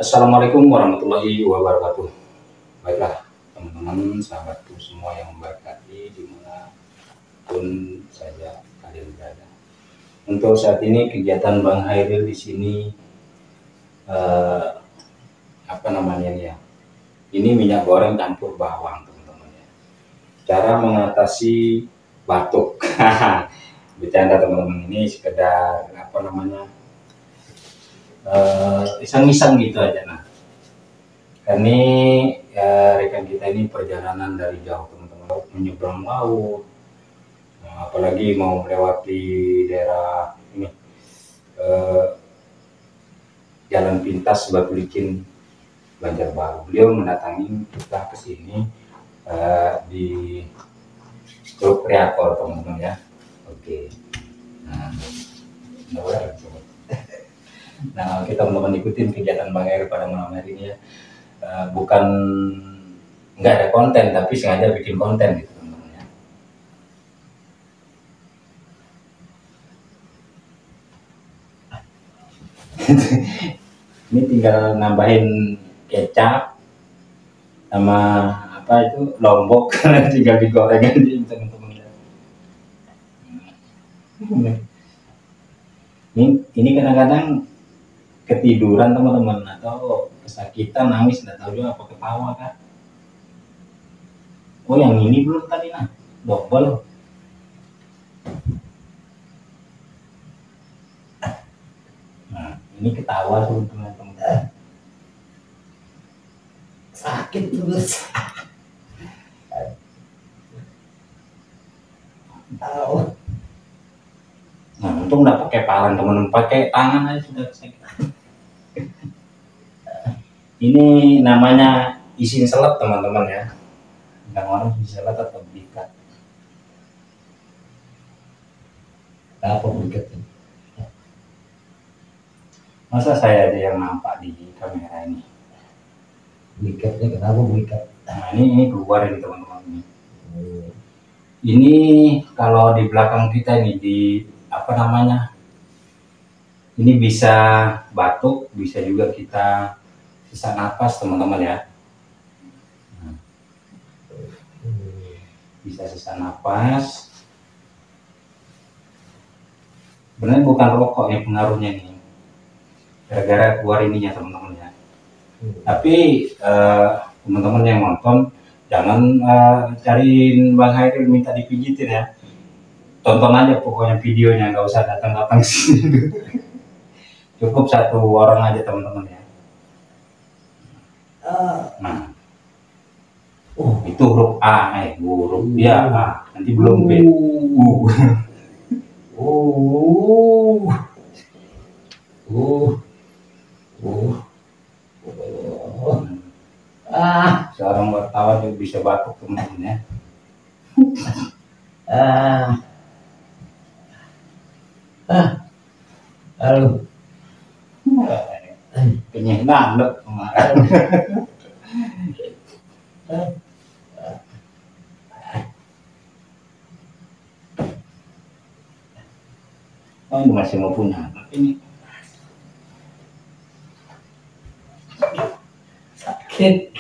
Assalamualaikum warahmatullahi wabarakatuh. Baiklah teman-teman, sahabatku semua yang memberkati dimanapun saja kalian berada. Untuk saat ini kegiatan Bang Hairil di sini apa namanya ya? Ini minyak goreng campur bawang teman-teman ya. Cara mengatasi batuk. Bercanda teman-teman, ini sekedar apa namanya? Iseng-iseng gitu aja. Nah, ini rekan kita ini perjalanan dari jauh teman-teman, menyeberang laut, nah, apalagi mau melewati daerah ini jalan pintas Batu Licin Banjarbaru. Beliau mendatangi kita ke sini di Teluk Priakor teman-teman ya. Oke. Nah, kita teman-teman ikutin kegiatan Bang Hairil pada malam hari ini ya. Bukan nggak ada konten, tapi sengaja bikin konten gitu teman-teman ya. Ini tinggal nambahin kecap sama apa itu lombok, tinggal digoreng aja teman-teman ya. Ini kadang-kadang ketiduran teman-teman, atau kesakitan, nangis, nggak tahu juga apa ketawa kan. Oh yang ini belum tadi nah, double. Nah ini ketawa tuh teman-teman. Sakit terus. Tahu. Nah untung nggak pakai palan teman-teman, pakai tangan aja sudah sakit. Ini namanya isin selat teman-teman ya. Orang isin selat atau berikat. Apa berikat? Masa saya aja yang nampak di kamera ini. Berikatnya kenapa berikat? Nah ini keluar ini teman-teman. Ini kalau di belakang kita ini di apa namanya? Ini bisa batuk, bisa juga kita sesak napas teman-teman ya. Bisa sesak napas. Sebenarnya bukan rokok yang pengaruhnya nih, gara-gara keluar ininya teman-teman ya. Tapi teman-teman yang nonton jangan cariin Bang Hairil minta dipijitin ya. Tonton aja pokoknya videonya, nggak usah datang-datang sini. Cukup satu orang aja teman-teman ya. Nah, itu huruf A, huruf ya A, nanti belum B. Seorang wartawan juga bisa batuk teman-teman ya. Halo. Kenyang banget kemarin. Oh ini masih mau punya, tapi ini Sakit.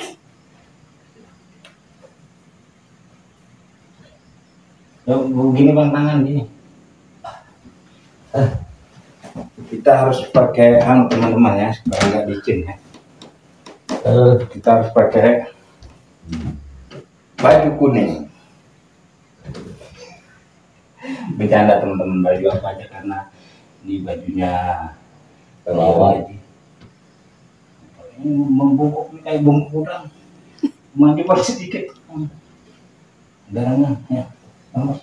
begini bang, tangan gini. Kita harus pakai teman-teman ya, supaya nggak licin ya. Kita harus pakai baju kuning. Bercanda teman-teman, baju apa aja karena ini bajunya Pelawat. Ini membungkuk nih kayak bungkuk udang. Mandi paling sedikit. Darahnya ya. Vamos.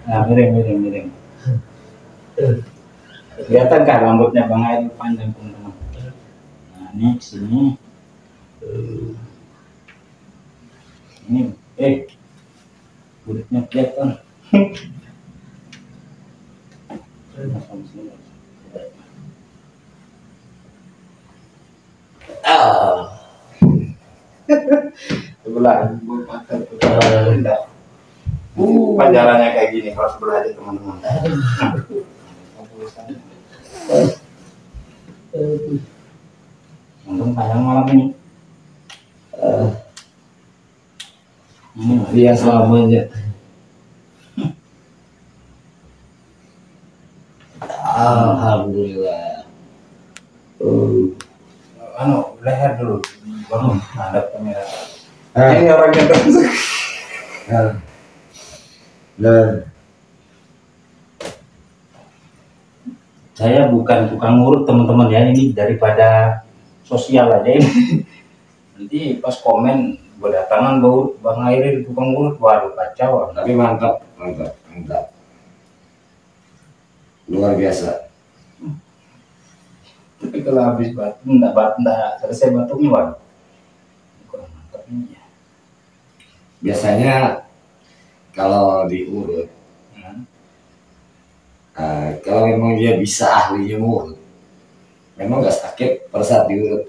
Nah, miring. Kelihatan kan rambutnya Bang Hairil panjang teman-teman. Nah, Ini sini. Ini, kulitnya kelihatan. Sebelah panjalannya kayak gini kalau sebelah aja teman-teman. Untung tayang malam ini. Dia selamanya. Alhamdulillah. Leher dulu, baru hadap kamera. Ini orangnya terus. Saya bukan tukang ngurut teman-teman ya, ini daripada sosial aja ini. Nanti pas komen berdatangan Bang Airi di tukang ngurut, waduh kacau. Tapi mantap. Luar biasa. Tapi kalau habis batu, enggak selesai batunya, waduh. Kurang mantap ini ya. Biasanya kalau diurut, kalau memang dia bisa ahlinya ngurut, memang nggak sakit pada saat diurut.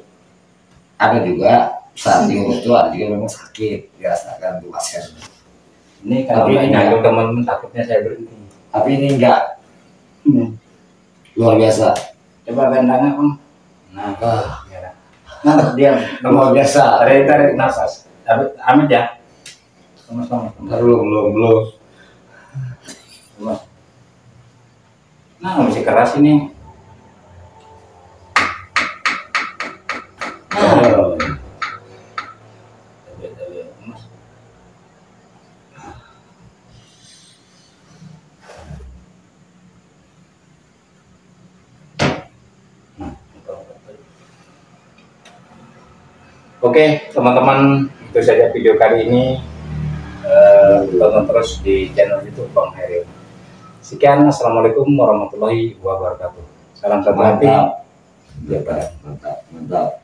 Ada juga saat diurut itu ada juga memang sakit dirasakan tuh pasien. Ini kalau Tapi ngajak teman-teman takutnya saya berhenti. Tapi ini enggak. Luar biasa. Coba gandangan Bang. Nah, ya. Nah, diam. Luar biasa. Tarik nafas. Amit ya. Sama-sama. Belum. Nah, masih keras ini. Oke, teman-teman, itu saja video kali ini. Tonton terus di channel YouTube Bang Heril. Sekian, assalamualaikum warahmatullahi wabarakatuh. Salam satu hati. Mantap.